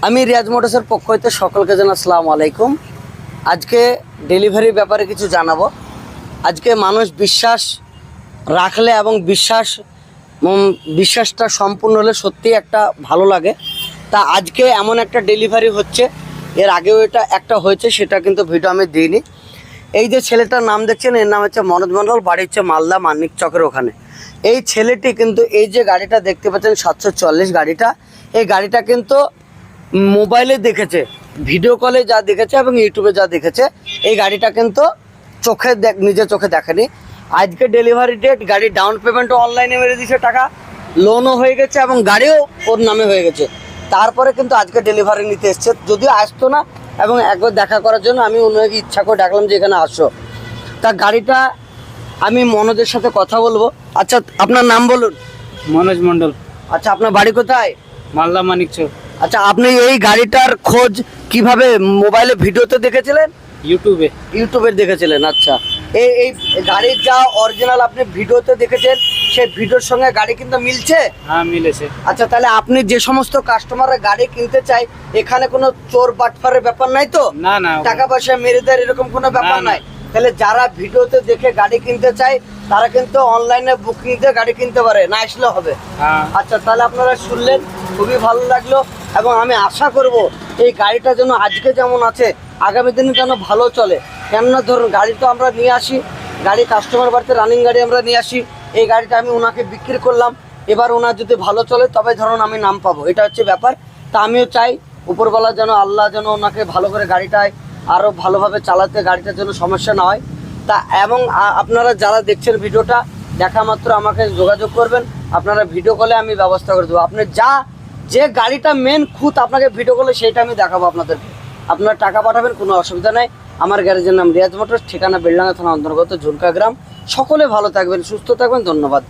আমি রিয়াজ মোটরসের পক্ষ হইতে সকলকে জানাই আসসালামু আলাইকুম। আজকে ডেলিভারির ব্যাপারে কিছু জানাবো। আজকে মানুষ বিশ্বাস রাখলে এবং বিশ্বাসটা সম্পূর্ণ হলে সত্যি একটা ভালো লাগে। তা আজকে এমন একটা ডেলিভারি হচ্ছে, এর আগেও এটা একটা হয়েছে, সেটা কিন্তু ভিডিও আমি দিইনি। এই যে ছেলেটার নাম দেখছেন, এর নাম হচ্ছে মনোজ মণ্ডল, বাড়ি হচ্ছে মালদা মানিক চকের ওখানে। এই ছেলেটি কিন্তু এই যে গাড়িটা দেখতে পাচ্ছেন 744 গাড়িটা, এই গাড়িটা কিন্তু মোবাইলে দেখেছে, ভিডিও কলে যা দেখেছে এবং ইউটিউবে যা দেখেছে, এই গাড়িটা কিন্তু নিজের চোখে দেখেনি। আজকে ডেলিভারি ডেট, গাড়ির ডাউন পেমেন্টও অনলাইনে মেরে দিয়েছে, টাকা লোনও হয়ে গেছে এবং গাড়িও ওর নামে হয়ে গেছে। তারপরে কিন্তু আজকে ডেলিভারি নিতে এসছে, যদিও আসতো না, এবং একবার দেখা করার জন্য আমি ওনাকে ইচ্ছা করে ডাকলাম যে এখানে আসো। তা গাড়িটা আমি মনোজের সাথে কথা বলবো। আচ্ছা, আপনার নাম বলুন। মনোজ মন্ডল। আচ্ছা, আপনার বাড়ি কোথায়? মালদা মানিক চক। আচ্ছা, আপনি এই গাড়িটার খোঁজ কিভাবে মোবাইলে ভিডিওতে দেখেছিলেন? ইউটিউবে দেখেছিলেন। আচ্ছা, এই গাড়ির যা অরিজিনাল আপনি ভিডিওতে দেখেছেন, সেই ভিডিওর সঙ্গে গাড়ি কিন্তু মিলছে? হ্যাঁ, মিলেছে। আচ্ছা, তাহলে আপনি যে সমস্ত কাস্টমাররা গাড়ি কিনতে চায়, এখানে কোনো চোর বাটপারের ব্যাপার নাই তো? না না, টাকা পয়সা মেরে দেয় এরকম কোনো ব্যাপার নাই? তাহলে যারা ভিডিওতে দেখে গাড়ি কিনতে চায়, তারা কিন্তু অনলাইনে বুকিং দিয়ে গাড়ি কিনতে পারে, না আসলে হবে। আচ্ছা, তাহলে আপনারা শুনলেন, খুবই ভালো লাগলো, এবং আমি আশা করব এই গাড়িটা যেন আজকে যেমন আছে আগামী দিনে যেন ভালো চলে। কেননা ধরুন, গাড়ি তো আমরা নিয়ে আসি, গাড়ি কাস্টমার বাড়িতে রানিং গাড়ি আমরা নিয়ে আসি, এই গাড়িটা আমি ওনাকে বিক্রি করলাম, এবার ওনার যদি ভালো চলে তবে ধরুন আমি নাম পাবো, এটা হচ্ছে ব্যাপার। তা আমিও চাই উপরবেলা যেন, আল্লাহ যেন ওনাকে ভালো করে গাড়িটায় আরও ভালোভাবে চালাতে, গাড়িটার জন্য সমস্যা না হয়। তা এবং আপনারা যারা দেখছেন ভিডিওটা, দেখা মাত্র আমাকে যোগাযোগ করবেন, আপনারা ভিডিও কলে আমি ব্যবস্থা করে দেবো। আপনি যে গাড়িটা মেন খুঁত আপনাকে ভিডিও কলে সেইটা আমি দেখাবো আপনাদেরকে, আপনারা টাকা পাঠাবেন, কোনো অসুবিধা নাই। আমার গ্যারেজের নাম রিয়াজ মোটরস, ঠিকানা বেলডাঙ্গা থানা অন্তর্গত ঝুলকা গ্রাম। সকলে ভালো থাকবেন, সুস্থ থাকবেন, ধন্যবাদ।